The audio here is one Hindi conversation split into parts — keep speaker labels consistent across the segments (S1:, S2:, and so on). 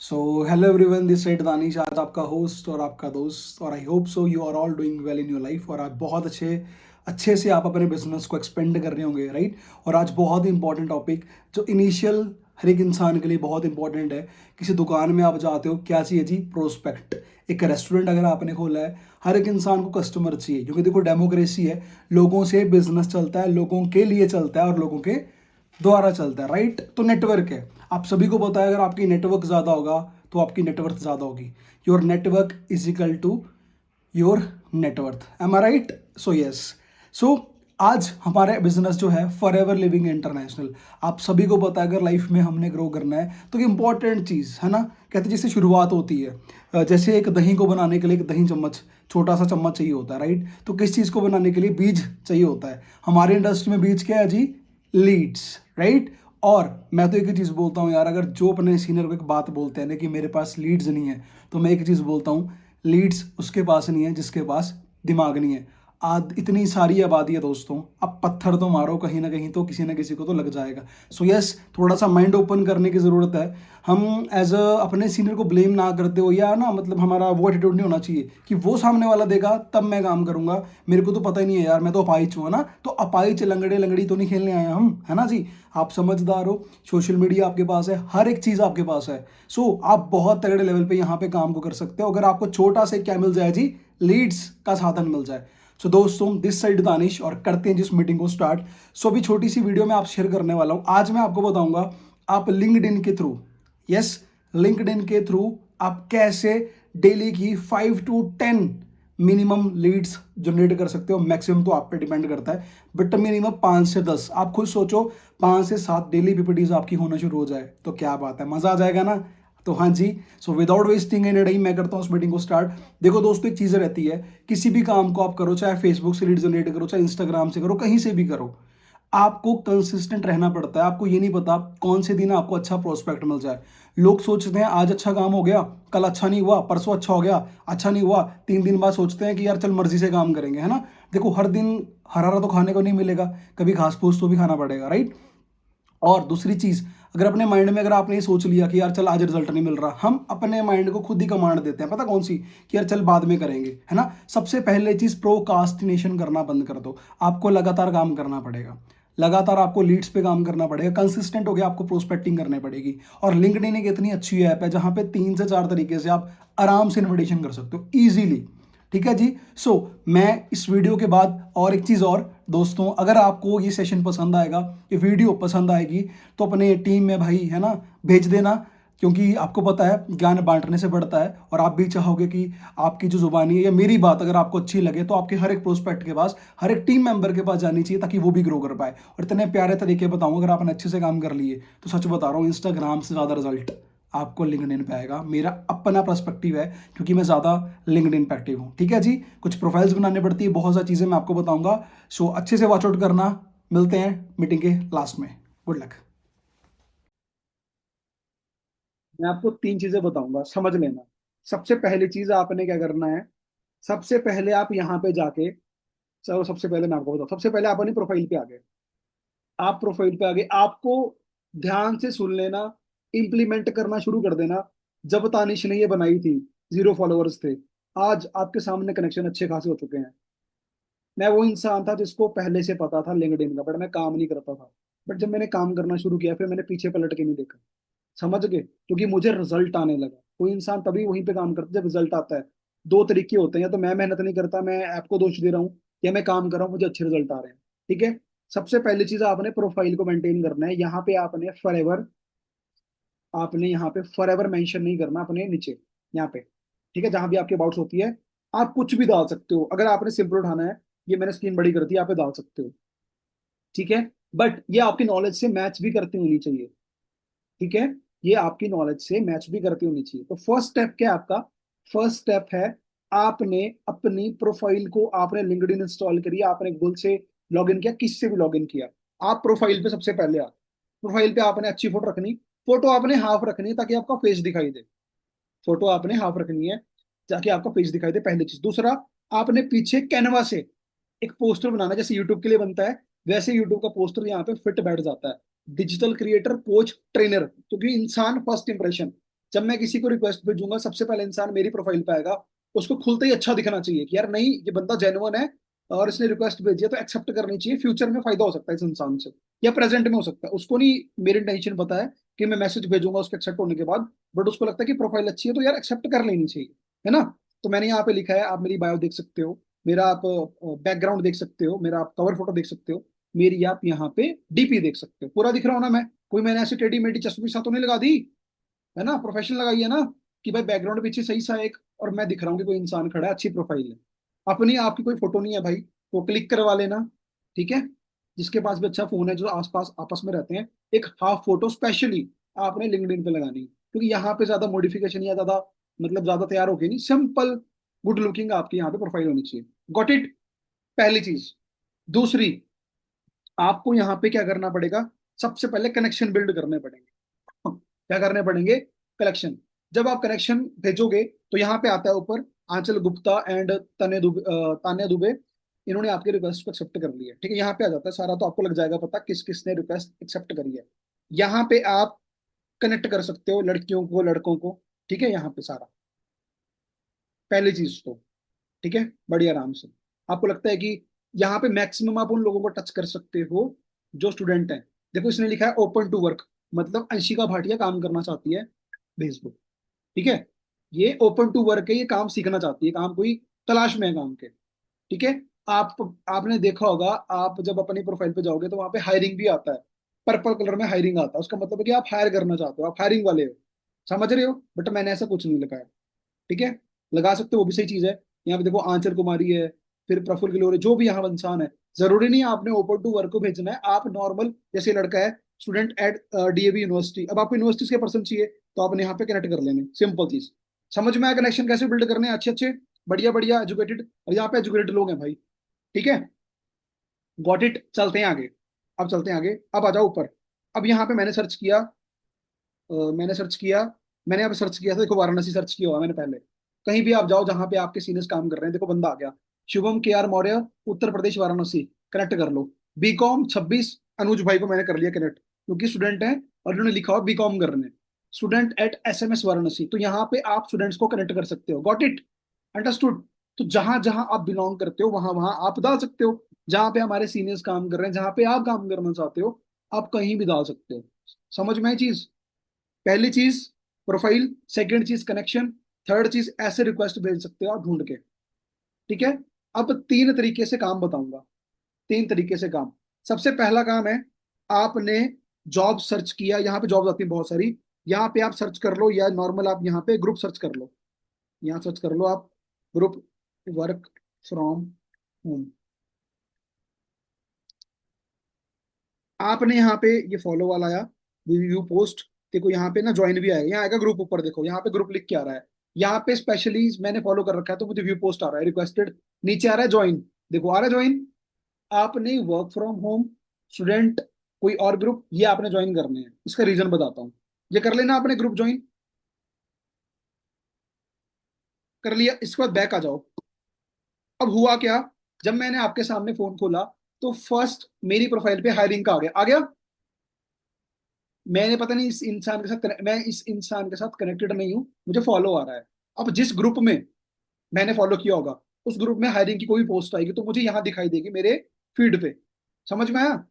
S1: So hello everyone, this side Danish, आज आपका होस्ट और आपका दोस्त। और I hope so you are all doing well in your life. और आज बहुत अच्छे अच्छे से आप अपने बिजनेस को एक्सपेंड कर रहे होंगे, राइट। और आज बहुत ही इंपॉर्टेंट टॉपिक जो इनिशियल हर एक इंसान के लिए बहुत इंपॉर्टेंट है। किसी दुकान में आप जाते हो, क्या चाहिए जी? प्रोस्पेक्ट। एक रेस्टोरेंट अगर आपने खोला है, हर एक इंसान को कस्टमर चाहिए, क्योंकि देखो डेमोक्रेसी है। लोगों से बिजनेस चलता है, लोगों के लिए चलता है और लोगों के द्वारा चलता है, राइट। तो नेटवर्क है, आप सभी को पता है, अगर आपकी नेटवर्क ज़्यादा होगा तो आपकी नेटवर्थ ज़्यादा होगी। Your network is equal to your net worth, am I right? So yes. So आज हमारे बिजनेस जो है फॉर एवर लिविंग इंटरनेशनल। आप सभी को पता है, अगर लाइफ में हमने ग्रो करना है तो इंपॉर्टेंट चीज़ है ना, कहते हैं जिससे शुरुआत होती है। जैसे एक दही को बनाने के लिए एक दही चम्मच, छोटा सा चम्मच चाहिए होता है, राइट। तो किस चीज़ को बनाने के लिए बीज चाहिए होता है। हमारे इंडस्ट्री में बीज क्या है जी? Leeds, right. और मैं तो एक ही चीज़ बोलता हूँ यार, अगर जो अपने सीनियर को एक बात बोलते हैं ना कि मेरे पास लीड्स नहीं है, तो मैं एक चीज़ बोलता हूँ, लीड्स उसके पास नहीं है जिसके पास दिमाग नहीं है। आज इतनी सारी आबादी है दोस्तों, अब पत्थर तो मारो, कहीं ना कहीं तो किसी ना किसी को तो लग जाएगा। सो यस, थोड़ा सा माइंड ओपन करने की ज़रूरत है। हम एज अ अपने सीनियर को ब्लेम ना करते हो, या ना मतलब हमारा वो एटीट्यूड नहीं होना चाहिए कि वो सामने वाला देगा तब मैं काम करूंगा, मेरे को तो पता ही नहीं है यार, मैं तो अपाइच हूँ, है ना। तो अपाइच लंगड़े लंगड़ी तो नहीं खेलने आए हम, है ना जी। आप समझदार हो, सोशल मीडिया आपके पास है, हर एक चीज़ आपके पास है। सो आप बहुत तगड़े लेवल पे यहाँ पे काम को कर सकते हो, अगर आपको छोटा से क्या मिल जाए जी? लीड्स का साधन मिल जाए। सो दोस्तों, दिस साइड दानिश, और करते हैं जिस मीटिंग को स्टार्ट। सो अभी छोटी सी वीडियो में आप शेयर करने वाला हूँ। आज मैं आपको बताऊंगा आप लिंक्डइन के थ्रू, यस, लिंक्डइन के थ्रू आप कैसे डेली की 5 to 10 मिनिमम लीड्स जनरेट कर सकते हो। मैक्सिमम तो आप पे डिपेंड करता है, बट मिनिमम 5 से 10। आप खुद सोचो, 5 से 7 डेली पीपीटीज आपकी होना शुरू हो जाए तो क्या बात है, मजा आ जाएगा ना। तो हाँ जी, so without wasting any time मैं करता हूँ उस मीटिंग को स्टार्ट। देखो दोस्तों, एक चीज़ रहती है, किसी भी काम को आप करो, चाहे फेसबुक से लीड जनरेट करो, चाहे इंस्टाग्राम से करो, कहीं से भी करो, आपको कंसिस्टेंट रहना पड़ता है। आपको ये नहीं पता कौन से दिन आपको अच्छा प्रोस्पेक्ट मिल जाए। लोग सोचते हैं आज अच्छा काम हो गया, कल अच्छा नहीं हुआ, परसों अच्छा हो गया, अच्छा नहीं हुआ, 3 दिन बाद सोचते हैं कि यार चल मर्जी से काम करेंगे, है ना। देखो हर दिन हरा हरा तो खाने को नहीं मिलेगा, कभी घास फूस तो भी खाना पड़ेगा, राइट। और दूसरी चीज, अगर अपने माइंड में अगर आपने ये सोच लिया कि यार चल आज रिजल्ट नहीं मिल रहा, हम अपने माइंड को खुद ही कमांड देते हैं, पता कौन सी? कि यार चल बाद में करेंगे, है ना। सबसे पहले चीज प्रोकास्टिनेशन करना बंद कर दो। आपको लगातार काम करना पड़ेगा, लगातार आपको लीड्स पे काम करना पड़ेगा, कंसिस्टेंट हो गया, आपको प्रोस्पेक्टिंग करनी पड़ेगी। और लिंक्डइन एक इतनी अच्छी ऐप है जहां पे 3 से 4 तरीके से आप आराम से इन्विटेशन कर सकते हो इजीली, ठीक है जी। सो मैं इस वीडियो के बाद और एक चीज़ और, दोस्तों, अगर आपको ये सेशन पसंद आएगा, ये वीडियो पसंद आएगी, तो अपने टीम में भाई, है ना, भेज देना। क्योंकि आपको पता है ज्ञान बांटने से बढ़ता है, और आप भी चाहोगे कि आपकी जो जुबानी है या मेरी बात अगर आपको अच्छी लगे तो आपके हर एक प्रोस्पेक्ट के पास, हर एक टीम मेंबर के पास जानी चाहिए, ताकि वो भी ग्रो कर पाए। और इतने प्यारे तरीके बताऊंगा, अगर आपने अच्छे से काम कर लिए तो सच बता रहा हूँ, इंस्टाग्राम से ज़्यादा रिजल्ट आपको लिंक्डइन पे आएगा। मेरा अपना पर्सपेक्टिव है, क्योंकि मैं ज़्यादा लिंक्डइन पे एक्टिव हूँ, ठीक है जी। कुछ प्रोफाइल्स बनाने पड़ती है, बहुत सारी चीज़ें मैं आपको बताऊंगा। सो अच्छे से वॉच आउट करना। मिलते हैं मीटिंग के लास्ट में। Good luck. मैं आपको 3 चीजें बताऊंगा, समझ लेना। सबसे पहली चीज आपने क्या करना है, सबसे पहले आप यहाँ पे जाके, चलो सबसे पहले मैं आपको बताऊँ, सबसे पहले आप अपनी प्रोफाइल पे आ गए। आप प्रोफाइल पे आ गए, आपको ध्यान से सुन लेना, इंप्लीमेंट करना शुरू कर देना। जब तानिश ने ये बनाई थी, 0 फॉलोअर्स थे, आज आपके सामने कनेक्शन अच्छे खासे हो चुके हैं। मैं वो इंसान था जिसको पहले से पता था लिंक्डइन का, बट मैं काम नहीं करता था। बट जब मैंने काम करना शुरू किया, फिर मैंने पीछे पलट के नहीं देखा, समझ गए, क्योंकि मुझे रिजल्ट आने लगा। कोई इंसान तभी वहीं पे काम करता है जब रिजल्ट आता है। 2 तरीके होते हैं, या तो मैं मेहनत नहीं करता, मैं ऐप को दोष दे रहा हूँ, या मैं काम कर रहा हूँ, मुझे अच्छे रिजल्ट आ रहे हैं, ठीक है। सबसे पहली चीज, आपने प्रोफाइल को मेंटेन करना है। यहाँ पे आपने यहाँ पे फॉर एवर मेंशन नहीं करना अपने नीचे, यहाँ पे, ठीक है। जहां भी आपके अबाउट्स होती है, आप कुछ भी डाल सकते हो। अगर आपने सिंपल उठाना है, ये मैंने स्क्रीन बड़ी कर दी, आप पे डाल सकते हो, ठीक है। बट ये आपकी नॉलेज से मैच भी करती होनी चाहिए, ठीक है। ये आपकी नॉलेज से मैच भी करती होनी चाहिए। तो फर्स्ट स्टेप क्या है आपका? फर्स्ट स्टेप है, आपने अपनी प्रोफाइल को, आपने लिंक्डइन इंस्टॉल करी, आपने गूगल से लॉगिन किया, किससे भी लॉगिन किया, आप प्रोफाइल पे सबसे पहले आ। प्रोफाइल पे आपने अच्छी फोटो रखनी, फोटो आपने हाफ रखनी है ताकि आपका फेस दिखाई दे। फोटो आपने हाफ रखनी है ताकि आपका फेस दिखाई दे, पहली चीज। दूसरा, आपने पीछे कैनवा से एक पोस्टर बनाना, जैसे यूट्यूब के लिए बनता है, वैसे यूट्यूब का पोस्टर यहाँ पे फिट बैठ जाता है। डिजिटल क्रिएटर कोच ट्रेनर, क्योंकि इंसान फर्स्ट इंप्रेशन, जब मैं किसी को रिक्वेस्ट भेजूंगा सबसे पहले इंसान मेरी प्रोफाइल पे आएगा, उसको खुलते ही अच्छा दिखना चाहिए कि यार नहीं ये बंदा जेन्युइन है और इसने रिक्वेस्ट भेजी है तो एक्सेप्ट करनी चाहिए, फ्यूचर में फायदा हो सकता है इस इंसान से, या प्रेजेंट में हो सकता है। उसको नहीं मेरी इंटेंशन पता है कि मैं मैसेज भेजूंगा उसके एक्सेप्ट होने के बाद, बट उसको लगता है कि प्रोफाइल अच्छी है तो यार एक्सेप्ट कर लेनी चाहिए, है ना। तो मैंने यहाँ पे लिखा है, आप मेरी बायो देख सकते हो, मेरा आप बैकग्राउंड देख सकते हो, मेरा आप कवर फोटो देख सकते हो, मेरी आप यहाँ पे डीपी देख सकते हो, पूरा दिख रहा हो ना मैं, कोई मैंने ऐसी टेढ़ी मेढ़ी चश्मे साथ तो नहीं लगा दी, है ना, प्रोफेशनल लगाई है ना, कि भाई बैकग्राउंड पीछे सही सा एक, और मैं दिख रहा हूँ कि कोई इंसान खड़ा है, अच्छी प्रोफाइल है। अपनी आपकी कोई फोटो नहीं है भाई, वो क्लिक करवा लेना, ठीक है। जिसके पास भी अच्छा फोन है, जो आसपास आपस में रहते हैं, एक हाफ फोटो स्पेशली आपने लिंक्डइन पे लगानी है, क्योंकि यहाँ पे ज्यादा मॉडिफिकेशन या ज्यादा मतलब ज्यादा तैयार होगी नहीं, सिंपल गुड लुकिंग आपकी यहाँ पे प्रोफाइल होनी चाहिए। गॉट इट, पहली चीज। दूसरी, आपको यहाँ पे क्या करना पड़ेगा, सबसे पहले कनेक्शन बिल्ड करने पड़ेंगे। क्या करने पड़ेंगे, कलेक्शन। जब आप कनेक्शन भेजोगे तो यहाँ पे आता है ऊपर आंचल गुप्ता एंड तान्या दुबे, इन्होंने आपके रिक्वेस्ट को एक्सेप्ट कर लिया, ठीक है, यहाँ पे आ जाता है सारा, तो आपको लग जाएगा पता किस किसने रिक्वेस्ट एक्सेप्ट करी है। यहाँ पे आप कनेक्ट कर सकते हो लड़कियों को लड़कों को, ठीक है, यहाँ पे सारा, पहली चीज तो, ठीक है, बड़ी आराम से। आपको लगता है कि यहाँ पे मैक्सिमम आप उन लोगों को टच कर सकते हो जो स्टूडेंट हैं। देखो इसने लिखा है ओपन टू वर्क, मतलब अंशिका भाटिया काम करना चाहती है फेसबुक, ठीक है, ये ओपन टू वर्क है, ये काम सीखना चाहती है, काम कोई तलाश में है काम के, ठीक है। आप आपने देखा होगा, आप जब अपनी प्रोफाइल पे जाओगे तो वहां पे हायरिंग भी आता है, पर्पल कलर में हायरिंग आता है, उसका मतलब है कि आप हायर करना चाहते हो, आप हायरिंग वाले हो, समझ रहे हो, बट मैंने ऐसा कुछ नहीं लिखा है, ठीक है। लगा सकते हो, वो भी सही चीज है। यहाँ पे देखो आंचल कुमारी है, फिर प्रफुल्ल गिलोरे, जो भी यहाँ इंसान है, जरूरी नहीं है आपने ओपन टू वर्क को भेजना है, आप नॉर्मल जैसे लड़का है स्टूडेंट एट डीएवी यूनिवर्सिटी, अब आपको यूनिवर्सिटी के पर्सन चाहिए तो आपने यहाँ पे कनेक्ट कर लेने, सिंपल चीज। समझ में आया कनेक्शन कैसे बिल्ड करने हैं, अच्छे अच्छे बढ़िया बढ़िया एजुकेटेड, और यहाँ पे एजुकेटेड लोग हैं भाई, ठीक है। गॉट इट, चलते हैं आगे। अब चलते हैं आगे, अब आ जाओ ऊपर। अब यहाँ पे मैंने सर्च किया, मैंने सर्च किया, मैंने यहाँ पे सर्च किया था, देखो वाराणसी सर्च किया हुआ है मैंने पहले। कहीं भी आप जाओ जहाँ पे आपके सीनियर्स काम कर रहे हैं, देखो बंदा आ गया, Shubham K R Maurya, Uttar Pradesh Varanasi, connect कर लो। बीकॉम 26, अनुज भाई को मैंने कर लिया कनेक्ट, क्योंकि स्टूडेंट है और इन्होंने लिखा हुआ बीकॉम कर रहे हैं, स्टूडेंट एट एसएमएस वाराणसी, तो यहाँ पे आप स्टूडेंट्स को कनेक्ट कर सकते हो। Got it, understood. तो जहां जहां आप बिलोंग करते हो वहां वहां आप डाल सकते हो, जहां पे हमारे सीनियर्स काम कर रहे हैं, जहां पे आप काम करना चाहते हो, आप कहीं भी डाल सकते हो। समझ में आई चीज, पहली चीज प्रोफाइल, सेकंड चीज कनेक्शन, थर्ड चीज ऐसे रिक्वेस्ट भेज सकते हो आप ढूंढ के, ठीक है। अब तीन तरीके से काम बताऊंगा, तीन तरीके से काम। सबसे पहला काम है, आपने जॉब सर्च किया, यहाँ पे जॉब आती है बहुत सारी, यहाँ पे आप सर्च कर लो, या नॉर्मल आप यहाँ पे ग्रुप सर्च कर लो, यहाँ सर्च कर लो आप ग्रुप वर्क फ्रॉम होम। आपने यहाँ पे ये फॉलो वाला आया, व्यू पोस्ट, देखो यहाँ पे ना ज्वाइन भी आएगा, यहाँ आएगा ग्रुप, ऊपर देखो यहाँ पे ग्रुप लिख के आ रहा है, यहाँ पे स्पेशली मैंने फॉलो कर रखा है तो मुझे व्यू पोस्ट आ रहा है रिक्वेस्टेड, नीचे आ रहा है ज्वाइन, देखो आ रहा है ज्वाइन। आपने वर्क फ्रॉम होम, स्टूडेंट, कोई और ग्रुप, ये आपने ज्वाइन करने हैं, इसका रीजन बताता हूँ। ये कर लेना आपने ग्रुप ज्वाइन, कर लिया, इसके बाद बैक आ जाओ। अब हुआ क्या, जब मैंने आपके सामने फोन खोला तो फर्स्ट मेरी प्रोफाइल पे हायरिंग का आ गया, आ गया। मैंने पता नहीं इस इंसान के साथ मैं इस इंसान के साथ कनेक्टेड नहीं हूँ, मुझे फॉलो आ रहा है। अब जिस ग्रुप में मैंने फॉलो किया होगा उस ग्रुप में हायरिंग की कोई पोस्ट आएगी तो मुझे यहाँ दिखाई देगी मेरे फीड पे, समझ में आया।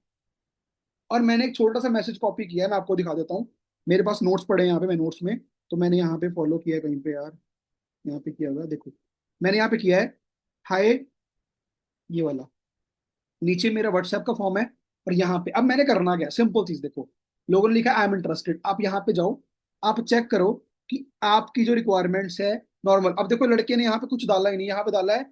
S1: और मैंने एक छोटा सा मैसेज कॉपी किया है, मैं आपको दिखा देता हूँ, मेरे पास नोट्स पड़े हैं यहाँ पे, मैं नोट्स में, तो मैंने यहाँ पे फॉलो किया है कहीं पे यार, यहाँ पे किया हुआ है, देखो मैंने यहाँ पे किया है हाय, ये वाला, नीचे मेरा व्हाट्सएप का फॉर्म है, और यहाँ पे अब मैंने करना क्या, सिंपल चीज देखो, लोगों ने लिखा आई एम इंटरेस्टेड, आप यहाँ पे जाओ, आप चेक करो कि आपकी जो रिक्वायरमेंट्स है नॉर्मल, अब देखो लड़के ने यहाँ पे कुछ डाला ही नहीं, यहाँ पे डाला है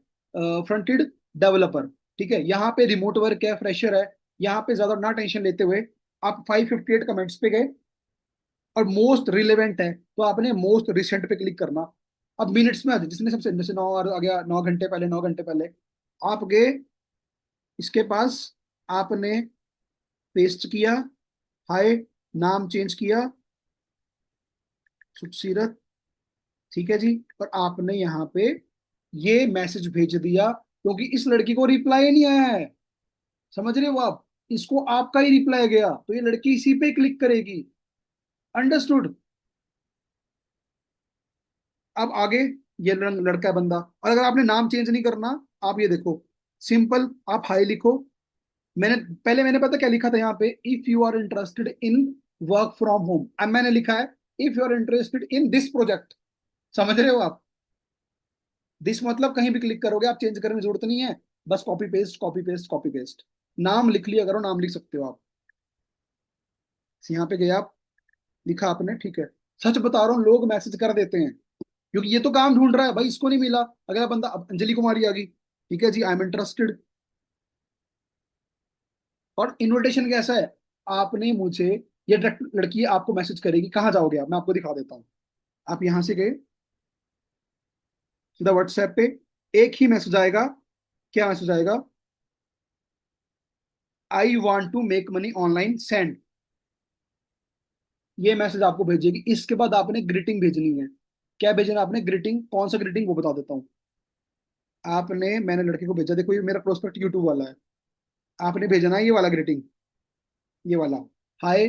S1: फ्रंट एंड डेवलपर, ठीक है, यहाँ पे रिमोट वर्क है, फ्रेशर है, यहाँ पे ज्यादा ना टेंशन लेते हुए आप 558 कमेंट्स पे गए, और मोस्ट रिलेवेंट है तो आपने मोस्ट रिसेंट पे क्लिक करना। अब मिनट्स में आ जाए, जिसने सबसे जैसे 9 और आ गया, 9 घंटे पहले, 9 घंटे पहले आप गए इसके पास, आपने पेस्ट किया, हाय, नाम चेंज किया, सुखसीरत, ठीक है जी, और आपने यहाँ पे ये मैसेज भेज दिया, क्योंकि इस लड़की को रिप्लाई नहीं आया है, समझ रहे हो आप, इसको आपका ही रिप्लाई गया तो ये लड़की इसी पे क्लिक करेगी, अंडरस्टूड। अब आगे ये लड़का है बंदा, और अगर आपने नाम चेंज नहीं करना, आप ये देखो, सिंपल आप हाई लिखो। मैंने पता क्या लिखा था यहाँ पे, if you are interested in work from home, अब मैंने लिखा है if you are interested in this project. समझ रहे हो आप? दिस मतलब कहीं भी क्लिक करोगे, आप चेंज करने की जरूरत नहीं है, बस copy paste copy paste copy paste. नाम लिख लिया करो, नाम लिख सकते हो आप। यहाँ पे गए आप, लिखा आपने, ठीक है। सच बता रहा हूँ, लोग मैसेज कर देते हैं, क्योंकि ये तो काम ढूंढ रहा है भाई, इसको नहीं मिला। अगला बंदा, अब अंजलि कुमारी आ गई, ठीक है जी, आई एम इंटरेस्टेड। और इनविटेशन कैसा है, आपने मुझे, ये लड़की आपको मैसेज करेगी, कहाँ जाओगे आप, मैं आपको दिखा देता हूँ। आप यहां से गए सीधा व्हाट्सएप पे, एक ही मैसेज आएगा। क्या मैसेज आएगा? I want to make money online send. ये मैसेज आपको भेजेगी, इसके बाद आपने ग्रीटिंग भेजनी है। क्या भेजना आपने? ग्रीटिंग। कौन सा ग्रीटिंग, वो बता देता हूँ। मैंने लड़के को भेजा, देखो ये मेरा प्रोस्पेक्ट यूट्यूब वाला है। आपने भेजना है ये वाला ग्रीटिंग, ये वाला, हाय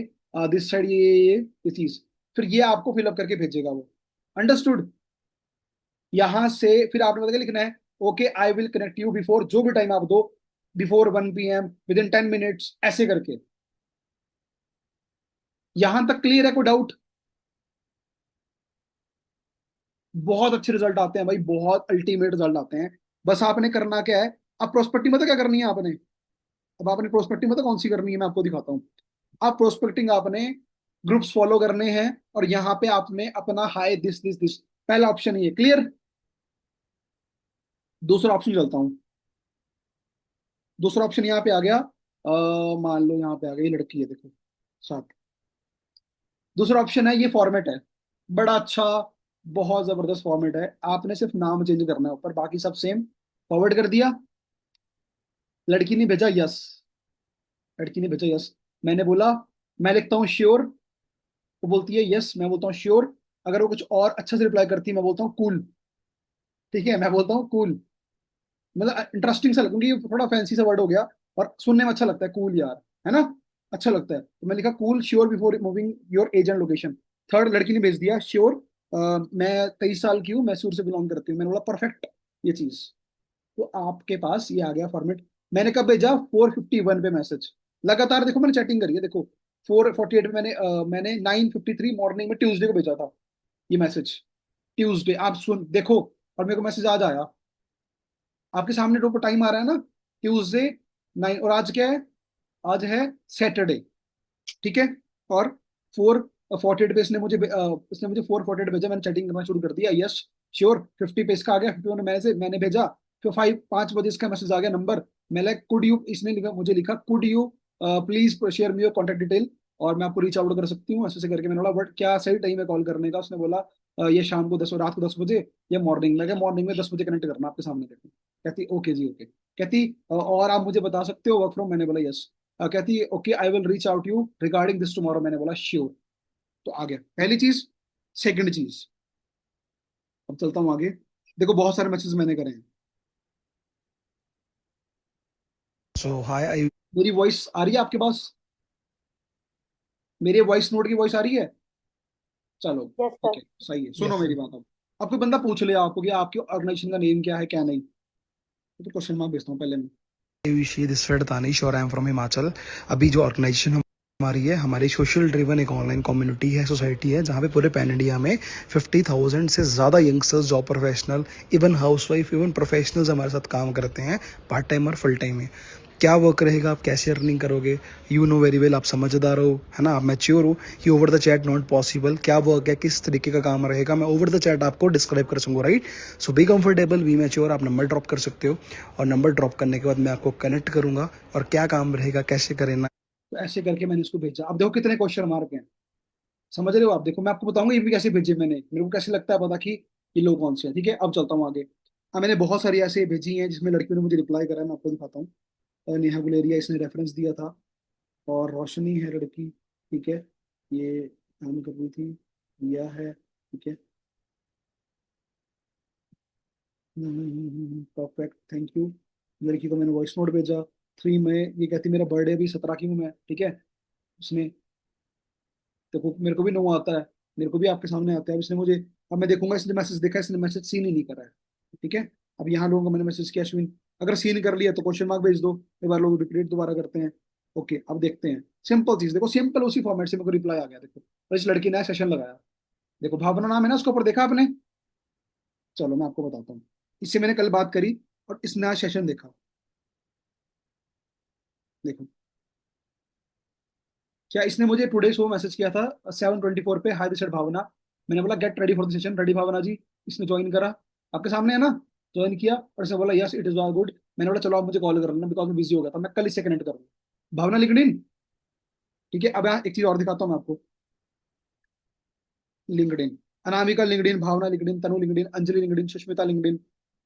S1: दिस साइड, ये चीज। फिर ये आपको फिलअप करके भेजेगा वो। अंडरस्टूड? यहां से फिर आपने पता क्या लिखना है, okay I will connect you before, जो भी टाइम आप दो, before 1 PM, with in 10 minutes, ऐसे करके। यहां तक क्लियर है? कोई डाउट? बहुत अच्छे रिजल्ट आते हैं भाई, बहुत अल्टीमेट रिजल्ट आते हैं। बस आपने करना क्या है, अब प्रोस्पेक्टिंग पता क्या करनी है आपने, अब आपने प्रोस्पेक्टिंग पता कौन सी करनी है, मैं आपको दिखाता हूँ। अब प्रोस्पेक्टिंग आपने ग्रुप्स फॉलो करने हैं, और यहाँ पे आपने अपना हाई दिस दिस दिस, पहला ऑप्शन ये क्लियर। दूसरा ऑप्शन चलता हूँ, दूसरा ऑप्शन यहाँ पे आ गया, मान लो यहाँ पे आ गई, ये लड़की है देखो साथ। दूसरा ऑप्शन है, ये फॉर्मेट है, बड़ा अच्छा, बहुत जबरदस्त फॉर्मेट है। आपने सिर्फ नाम चेंज करना है ऊपर, बाकी सब सेम। फॉरवर्ड कर दिया, लड़की ने भेजा यस, लड़की ने भेजा यस। मैंने बोला, मैं लिखता हूँ श्योर, वो बोलती है यस, मैं बोलता हूँ श्योर। अगर वो कुछ और अच्छा से रिप्लाई करती है, मैं बोलता हूँ कूल। ठीक है, मैं बोलता हूँ कूल, मतलब इंटरेस्टिंग सा क्योंकि ये थोड़ा फैंसी सा वर्ड हो गया, और सुनने में अच्छा लगता है कूल यार, है ना? अच्छा लगता है, तो मैं लिखा cool sure before moving your age and location. Third, लड़की ने भेज दिया श्योर, मैं 23 साल की हूँ, मैसूर से बिलोंग करती हूँ। मैंने बोला परफेक्ट, ये चीज। तो आपके पास ये आ गया फॉर्मेट। मैंने कब भेजा? 4:51 पे मैसेज। लगातार देखो मैंने चैटिंग करी है, देखो 4:48 पे मैंने 9:53 मॉर्निंग में ट्यूसडे को भेजा था ये मैसेज। ट्यूसडे, आप सुन देखो, और मेरे को मैसेज आज आया, आपके सामने टाइम आ रहा है ना, ट्यूसडे 9, और आज क्या है? आज है सैटरडे, ठीक है। और 4:48 पे इसने मुझे 4:48 भेजा, मैंने चैटिंग करना शुरू कर दिया, यस श्योर। 50 पे इसका आ गया, 51 मैंने भेजा। फिर 5 बजे इसका मैसेज आ गया, नंबर। मैंने कुड यू, इसने लिखा, मुझे लिखा could you please share me your contact detail, और मैं आपको रीच आउट कर सकती हूँ, ऐसे ऐसे करके। मैंने बोला बट क्या सही टाइम है कॉल करने का? उसने बोला ये शाम को 10, रात को 10 बजे, या मॉर्निंग में? क्या मॉर्निंग में 10 बजे कनेक्ट करना आपके सामने करके। कहती ओके जी ओके। कहती और आप मुझे बता सकते हो वर्क फ्रॉम, मैंने बोला यस। कहती okay I will reach out you regarding this tomorrow, मैंने बोला श्योर। तो आ गया पहली चीज। सेकंड चीज, अब चलता हूँ आगे, देखो बहुत सारे मैसेज मैंने करे हैं।
S2: So hi, I
S1: मेरी वॉइस आ रही है आपके पास? मेरी वॉइस नोट की वॉइस आ रही है? चलो,
S3: यस
S1: ठीक
S3: सर।
S1: है, सही है। सुनो
S2: yes sir.
S1: मेरी बात। अब कोई बंदा पूछ ले आपको कि आपकी ऑर्गेनाइजेशन का नेम क्या है, क्या नहीं, तो क्वेश्चन मार्क भेजता हूँ पहले मैं।
S2: विशी दिस साइड दानिश और आई एम फ्रॉम हिमाचल. अभी जो ऑर्गेनाइजेशन हमारी है, हमारी सोशल ड्रिवन एक ऑनलाइन कम्युनिटी है, सोसाइटी है, जहाँ पे पूरे पैन इंडिया में 50,000 से ज़्यादा youngsters, job professional, even housewife, even professionals हमारे साथ काम करते हैं, पार्ट टाइम और फुल टाइम में. क्या वर्क रहेगा, आप कैसे अर्निंग करोगे, यू नो वेरी वेल, आप समझदार हो, है ना, आप मैच्योर हो. ये over the chat not possible. क्या वर्क है, किस तरीके का काम रहेगा, मैं ओवर द चैट आपको डिस्क्राइब कर सकूँगा, right. So be comfortable, be mature. आप नंबर ड्रॉप कर सकते हो, और नंबर ड्रॉप करने के बाद मैं आपको कनेक्ट करूंगा, और क्या काम रहेगा, कैसे करें.
S1: तो ऐसे करके मैंने उसको भेजा। अब देखो कितने क्वेश्चन मार्क हैं, समझ रहे हो आप? देखो मैं आपको बताऊंगा ये भी कैसे भेजे मैंने, मेरे को कैसे लगता है पता कि ये लोग कौन से हैं। ठीक है, अब चलता हूँ आगे। अब मैंने बहुत सारी ऐसे भेजी हैं जिसमें लड़कियों ने मुझे रिप्लाई करा है, मैं आपको दिखाता हूँ। नेहा गुलेरिया, इसने रेफरेंस दिया था, और रोशनी है लड़की, ठीक है, ये काम कर रही थी, दिया है, ठीक है। Perfect, thank you. लड़की को मैंने वॉइस नोट भेजा 3 मई, ये कहती मेरा बर्थडे भी 17 की हूँ मैं, ठीक है। उसने, देखो मेरे को भी नो आता है, मेरे को भी आपके सामने आता है। अब इसने मुझे अब मैं देखूंगा इसने मैसेज देखा, इसने मैसेज सीन ही नहीं करा है, ठीक है। अब यहाँ लोगों को मैंने मैसेज किया अश्विन, अगर सीन कर लिया तो क्वेश्चन मार्क भेज दो, एक बार लोग रिपीट दोबारा करते हैं। ओके, अब देखते हैं, सिंपल चीज देखो, सिंपल उसी फॉर्मेट से मेरे को रिप्लाई आ गया देखो, और इस लड़की ने सेशन लगाया, देखो भावना नाम है ना उसके ऊपर, देखा आपने? चलो मैं आपको बताता हूँ, इससे मैंने कल बात करी और इसने आज सेशन देखा, देखो क्या इसने मुझे टुडे शो मैसेज किया था 7:24 पे, हाय दिस भावना। मैंने बोला get ready for the session, ready Bhavana ji. इसने ज्वाइन करा, आपके सामने है ना, ज्वाइन किया और इसने बोला yes it is all good. मैंने बोला चलो आप मुझे कॉल कर लेना, बिकॉज मैं बिजी हो गया था, मैं कल इससे कनेक्ट करूंगा। भावना लिंक्डइन, ठीक है। अब यहाँ एक चीज और दिखाता हूँ मैं आपको, LinkedIn, Anamika LinkedIn, Bhavana LinkedIn, Tanu LinkedIn, Anjali LinkedIn, Sushmita LinkedIn,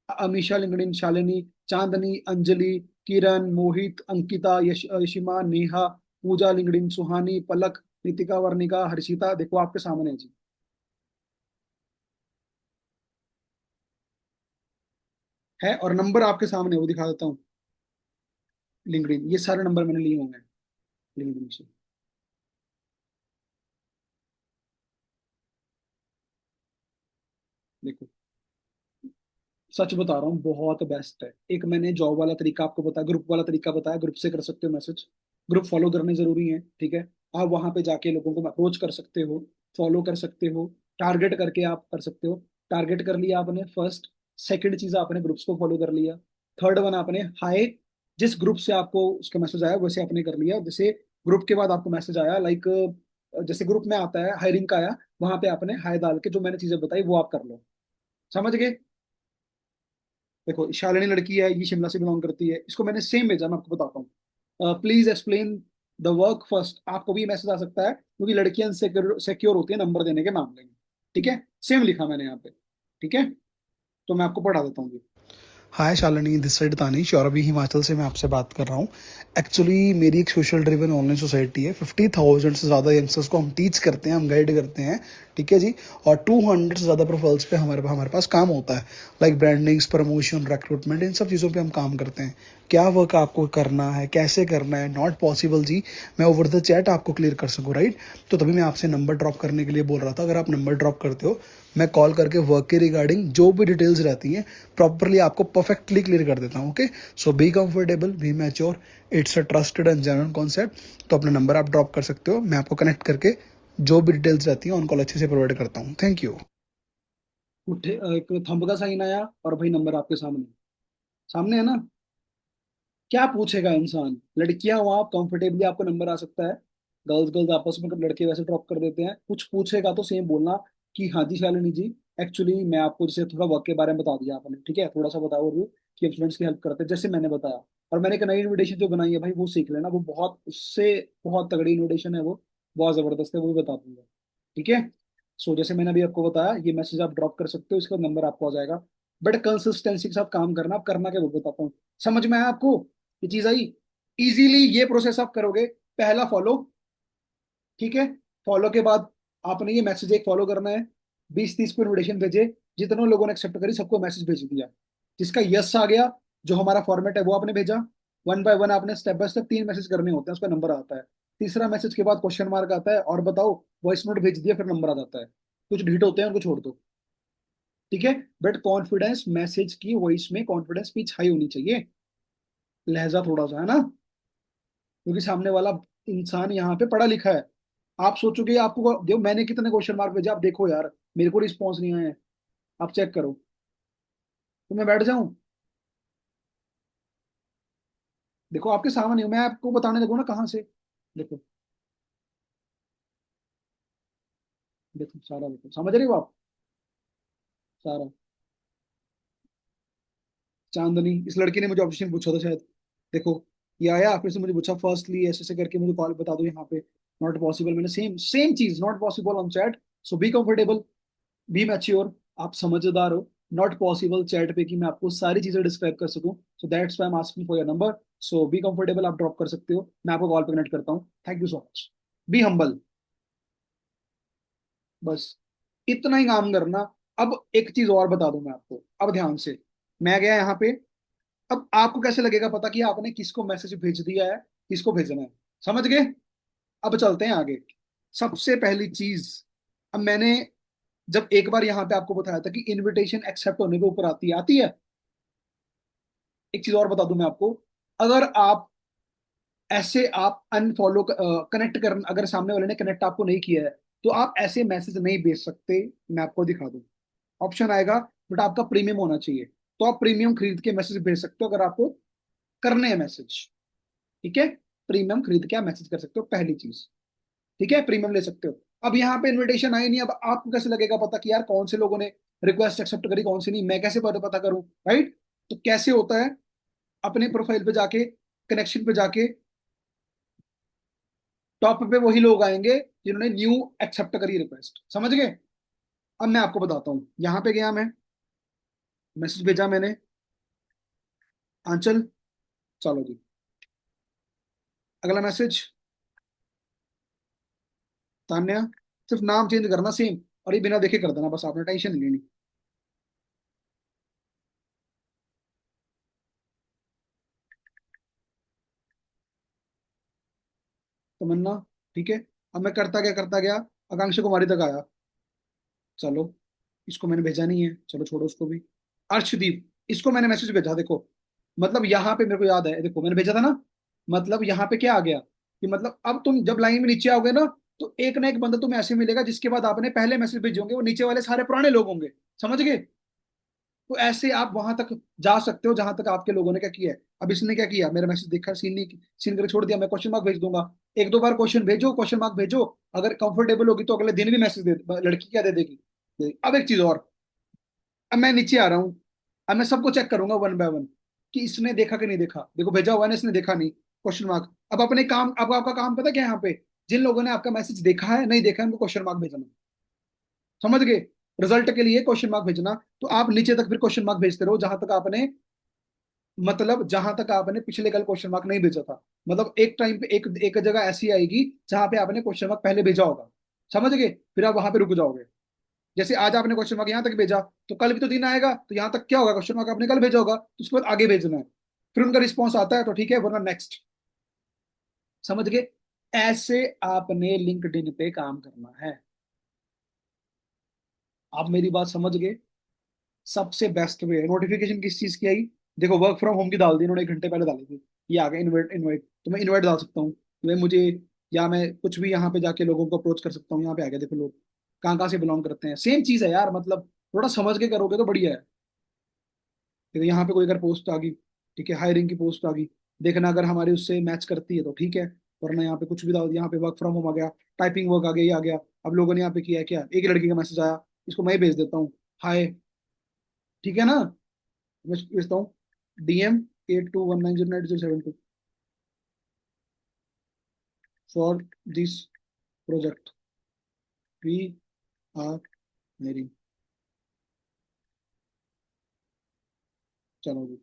S1: Amisha LinkedIn, Shalini, Chandni, Anjali, Kiran, Mohit, Ankita, Yashima, Neha, Pooja LinkedIn, Suhani, Palak, Nitika, Varnika, Harshita, देखो आपके सामने है जी, है। और नंबर आपके सामने है, वो दिखा देता हूँ। लिंक्डइन, ये सारे नंबर मैंने लिए होंगे लिंक्डइन से, देखो सच बता रहा हूँ बहुत बेस्ट है। एक मैंने जॉब वाला तरीका आपको बताया, ग्रुप वाला तरीका बताया, ग्रुप से कर सकते हो मैसेज, ग्रुप फॉलो करने जरूरी है, ठीक है। आप वहां पे जाके लोगों को अप्रोच कर सकते हो, फॉलो कर सकते हो, टारगेट करके आप कर सकते हो। टारगेट कर लिया आपने फर्स्ट, सेकंड चीज आपने ग्रुप्स को फॉलो कर लिया, थर्ड वन आपने हाई, जिस ग्रुप से आपको उसका मैसेज आया वैसे आपने कर लिया। जैसे ग्रुप के बाद आपको मैसेज आया लाइक, जैसे ग्रुप में आता है हायरिंग का आया, वहां पे आपने हाई डाल के जो मैंने चीजें बताई वो आप कर लो, समझ गए? देखो शालिनी लड़की है, ये शिमला से बिलोंग करती है, इसको मैंने सेम भेजा, मैं आपको बताता हूँ, please explain the work first. आपको भी मैसेज आ सकता है क्योंकि लड़कियां सिक्योर होती है नंबर देने के मामले में, ठीक है। सेम लिखा मैंने यहाँ पे, ठीक है। तो मैं आपको पढ़ा देता हूँ।
S2: हाय शालिनी, दिस साइड तानिश और अभी हिमाचल से मैं आपसे बात कर रहा हूँ। एक्चुअली मेरी एक सोशल ड्रिवन ऑनलाइन सोसाइटी है, 50,000 से ज़्यादा यंगस्टर्स को हम टीच करते हैं, हम गाइड करते हैं, ठीक है जी। और 200 से ज़्यादा प्रोफाइल्स पे हमारे पास काम होता है, लाइक ब्रांडिंग्स, प्रमोशन, रिक्रूटमेंट, इन सब चीज़ों पे हम काम करते हैं। क्या वर्क आपको करना है, कैसे करना है, नॉट पॉसिबल जी मैं ओवर द चैट आपको क्लियर कर सकूँ, राइट। तो तभी मैं आपसे नंबर ड्रॉप करने के लिए बोल रहा था। अगर आप नंबर ड्रॉप करते हो, मैं कॉल करके वर्क के रिगार्डिंग जो भी डिटेल्स रहती हैं प्रॉपरली आपको परफेक्टली क्लियर कर देता हूँ, okay. So be comfortable, be mature, it's a trusted and genuine concept. तो अपना नंबर आप ड्रॉप कर सकते हो, मैं आपको कनेक्ट करके जो भी डिटेल्स रहती हैं ऑन कॉल अच्छे से प्रोवाइड करता हूँ। Thank you.
S1: उठे, एक थंब का साइन आया और भाई नंबर आपके सामने, सामने है ना। क्या पूछेगा इंसान, लड़कियां वहां कंफर्टेबली आपको नंबर आ सकता है, गर्ल्स गर्ल्स आपस में, लड़के वैसे ड्रॉप कर देते हैं। कुछ पूछेगा तो सेम बोलना कि हाँ जी शालिनी जी, एक्चुअली मैं आपको जैसे थोड़ा वर्क के बारे में बता दिया आपने, ठीक है, थोड़ा सा बताओ और कि स्टूडेंट्स की हेल्प करते हैं जैसे मैंने बताया। और मैंने एक नई इन्विटेशन जो बनाई है भाई वो सीख लेना, वो बहुत उससे बहुत तगड़ी इन्विटेशन है, वो बहुत जबरदस्त है, वो भी बता दूंगा, ठीक है। सो जैसे मैंने अभी आपको बताया, ये मैसेज आप ड्रॉप कर सकते हो, इसका नंबर आपको आ जाएगा। बट कंसिस्टेंसी के साथ काम करना, आप करना क्या वो बताता हूँ, समझ में आया आपको? ये चीज आई, इजीली ये प्रोसेस आप करोगे। पहला फॉलो, ठीक है। फॉलो के बाद आपने ये मैसेज एक फॉलो करना है, 20-30 को इन्विटेशन भेजे, जितने लोगों ने एक्सेप्ट करी सबको मैसेज भेज दिया, जिसका यस आ गया, जो हमारा फॉर्मेट है वो आपने भेजा, वन बाय वन आपने स्टेप बाय स्टेप 3 मैसेज करने होते हैं, उसका नंबर आता है। तीसरा मैसेज के बाद क्वेश्चन मार्क आता है और बताओ, वॉइस नोट भेज दिया, फिर नंबर आ जाता है। कुछ ढीठ होते हैं उनको छोड़ दो, ठीक है। बट कॉन्फिडेंस मैसेज की वॉइस में कॉन्फिडेंस पिच हाई होनी चाहिए, लहजा थोड़ा सा है ना, क्योंकि सामने वाला इंसान यहाँ पे पढ़ा लिखा है। आप सोचोगे आपको देखो मैंने कितने क्वेश्चन मार्क भेजे, आप देखो यार मेरे को रिस्पॉन्स नहीं आया है, आप चेक करो। तो मैं बैठ जाऊं? देखो आपके सामने हूं, मैं आपको बताने लगूँ ना कहाँ से, देखो, देखो सारा, देखो समझ रहे हो आप, सारा। चांदनी, इस लड़की ने मुझे ऑप्शन पूछा था शायद, देखो ये आया, फिर से मुझे पूछा फर्स्टली ऐसे ऐसे करके मुझे कॉल बता दो यहाँ पे, नॉट पॉसिबल, मैंने सेम सेम चीज, not possible on chat. So be comfortable, be mature, आप समझदार हो, नॉट पॉसिबल चैट पे कि मैं आपको सारी चीजें डिस्क्राइब कर सकूं, so that's why I am asking for your number. So be comfortable, आप ड्रॉप कर सकते हो, मैं आपको कॉल पे कनेक्ट करता हूँ। Thank you so much, be humble, बस इतना ही काम करना। अब एक चीज और बता दूं मैं आपको, अब ध्यान से, मैं गया यहाँ पे, अब आपको कैसे लगेगा पता कि आपने किसको मैसेज भेज दिया है, किसको भेजना है, समझ गए? अब चलते हैं आगे। सबसे पहली चीज, अब मैंने जब एक बार यहाँ पे आपको बताया था कि इनविटेशन एक्सेप्ट होने के ऊपर आती है। एक चीज और बता दूं मैं आपको, अगर आप ऐसे आप अनफॉलो कनेक्ट कर, अगर सामने वाले ने कनेक्ट आपको नहीं किया है तो आप ऐसे मैसेज नहीं भेज सकते। मैं आपको दिखा दूं, ऑप्शन आएगा, बट आपका प्रीमियम होना चाहिए। तो आप प्रीमियम खरीद के मैसेज भेज सकते हो अगर आपको करने हैं मैसेज। ठीक है, प्रीमियम खरीद के आप मैसेज कर सकते हो, पहली चीज। ठीक है, प्रीमियम ले सकते हो। अब यहाँ पे इनविटेशन आई नहीं, अब आपको कैसे लगेगा पता कि यार कौन से लोगों ने रिक्वेस्ट एक्सेप्ट करी, कौन सी नहीं, मैं कैसे पता करूं, राइट? तो कैसे होता है, अपने प्रोफाइल पे जाके, कनेक्शन पे जाके, टॉप पे वही लोग आएंगे जिन्होंने न्यू एक्सेप्ट करी रिक्वेस्ट, समझ गए? अब मैं आपको बताता हूँ, यहाँ पे गया मैं, मैसेज भेजा मैंने, आंचल, चलो जी, अगला मैसेज, तान्या, सिर्फ नाम चेंज करना सेम, और ये बिना देखे कर देना, बस आपने टेंशन नहीं लेनी। तमन्ना, ठीक है। अब मैं करता गया, आकांक्षा कुमारी तक आया। चलो, इसको मैंने भेजा नहीं है, चलो छोड़ो उसको भी। अर्शदीप, इसको मैंने मैसेज भेजा, देखो, मतलब यहाँ पे मेरे को याद है, देखो मैंने भेजा था ना, मतलब यहाँ पे क्या आ गया कि मतलब अब तुम जब लाइन में नीचे आओगे ना, तो एक ना एक बंदा तुम्हें ऐसे मिलेगा जिसके बाद आपने पहले मैसेज भेजे होंगे, वो नीचे वाले सारे पुराने लोग होंगे, समझ गए? तो ऐसे आप वहां तक जा सकते हो जहां तक आपके लोगों ने क्या किया है। अब इसने क्या किया, मेरा मैसेज देखा, सीन नहीं, सीन करके छोड़ दिया, मैं क्वेश्चन मार्क भेज दूंगा। एक दो बार क्वेश्चन भेजो, क्वेश्चन मार्क भेजो, अगर कंफर्टेबल होगी तो अगले दिन भी मैसेज दे, लड़की क्या दे देगी। अब एक चीज और, अब मैं नीचे आ रहा हूँ, अब मैं सबको चेक करूंगा वन बाय वन कि इसने देखा कि नहीं देखा, देखो भेजा हुआ है ना, इसने देखा नहीं, क्वेश्चन मार्क। अब अपने काम, अब आपका काम पता क्या है यहाँ पे, जिन लोगों ने आपका मैसेज देखा है नहीं देखा है उनको क्वेश्चन मार्क भेजना, समझ गए? रिजल्ट के लिए क्वेश्चन मार्क भेजना। तो आप नीचे तक फिर क्वेश्चन मार्क भेजते रहो जहां तक आपने, मतलब जहां तक आपने पिछले कल क्वेश्चन मार्क नहीं भेजा था। मतलब एक टाइम पे एक एक जगह ऐसी आएगी जहां पे आपने क्वेश्चन मार्क पहले भेजा होगा, समझ गए? फिर आप वहां पे रुक जाओगे। जैसे आज आपने क्वेश्चन मार्क यहाँ तक भेजा, तो कल भी तो दिन आएगा, तो यहाँ तक क्या होगा, क्वेश्चन मार्क आपने कल भेजा होगा, तो उसके बाद आगे भेजना है। फिर उनका रिस्पॉन्स आता है तो ठीक है, वरना नेक्स्ट, समझ गए? ऐसे आपने लिंक्डइन पे काम करना है। आप मेरी बात समझ गए? सबसे बेस्ट वे, नोटिफिकेशन किस चीज की आई, देखो वर्क फ्रॉम होम की डाल दी इन्होंने, एक घंटे पहले डाली थी, ये आ गया इनवाइट, इनवाइट तो मैं इनवाइट डाल सकता हूँ कि भाई मुझे, या मैं कुछ भी यहाँ पे जाके लोगों को अप्रोच कर सकता हूँ। यहाँ पे आ गया, देखो लोग कहाँ कहाँ से बिलोंग करते हैं, सेम चीज है यार, मतलब थोड़ा समझ के करोगे तो बढ़िया है। फिर यहाँ पे कोई अगर पोस्ट आ गई, ठीक है, हायरिंग की पोस्ट आ गई, देखना अगर हमारी उससे मैच करती है तो ठीक है, वरना यहाँ पे कुछ भी डाल दिया, यहाँ पे वर्क फ्रॉम होम आ गया, टाइपिंग वर्क आ गया, ये आ गया। अब लोगों ने यहाँ पे किया है क्या, एक लड़की का मैसेज आया, इसको मैं ही भेज देता हूँ, हाय, ठीक है ना, मैं भेजता हूँ, DM8219098072 for this project we are मेरी, चलो जी,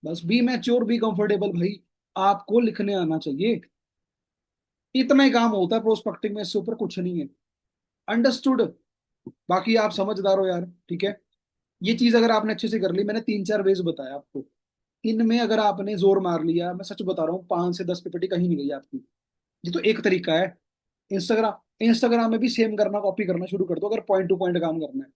S1: बस बी मैच्योर, बी कंफर्टेबल भाई, आपको लिखने आना चाहिए, इतना ही काम होता है प्रोस्पेक्टिंग में, इससे ऊपर कुछ नहीं है। अंडरस्टूड? बाकी आप समझदार हो यार, ठीक है। ये चीज अगर आपने अच्छे से कर ली, मैंने तीन चार वेज बताया आपको, इनमें अगर आपने जोर मार लिया, मैं सच बता रहा हूँ, 5 से 10 PPT कहीं नहीं गई आपकी। ये तो एक तरीका है। इंस्टाग्राम, इंस्टाग्राम में भी सेम करना, कॉपी करना शुरू कर दो अगर पॉइंट टू पॉइंट काम करना है।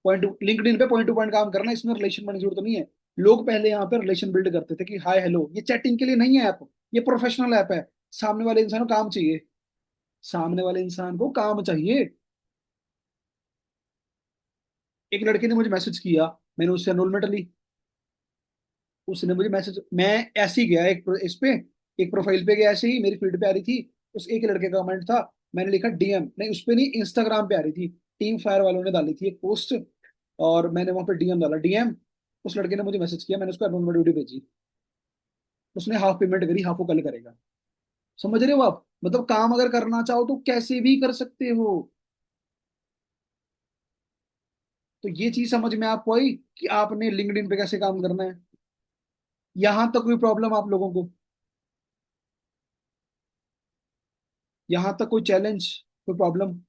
S1: पॉइंट टू, लिंक्डइन पे पॉइंट टू पॉइंट काम करना है, इसमें रिलेशन बनने की जरूरत नहीं है। लोग पहले यहाँ पे रिलेशन बिल्ड करते थे कि हाय हेलो, ये चैटिंग के लिए नहीं है ऐप, ये प्रोफेशनल ऐप है। सामने वाले इंसान को काम चाहिए, सामने वाले इंसान को काम चाहिए। एक लड़के ने मुझे मैसेज किया, मैंने उससे एनरोलमेंट ली, उसने मुझे मैसेज, मैं ऐसे ही गया एक इस पे, एक प्रोफाइल पे गया, ऐसे ही मेरी फीड पे आ रही थी, उस एक लड़के का कमेंट था, मैंने लिखा DM, नहीं उस पे नहीं, इंस्टाग्राम पे आ रही थी, टीम फायर वालों ने डाली थी एक पोस्ट, और मैंने वहां पे DM डाला, DM, उस लड़के ने मुझे मैसेज किया, मैंने उसको एनरोलमेंट वीडियो भेजी, उसने हाफ पेमेंट करी, हाफ वो कल करेगा। समझ रहे हो आप? मतलब काम अगर करना चाहो तो कैसे भी कर सकते हो। तो ये चीज समझ में आपको आई कि आपने लिंक्डइन पे कैसे काम करना है? यहां तक कोई प्रॉब्लम आप लोगों को, यहां तक कोई चैलेंज, कोई प्रॉब्लम?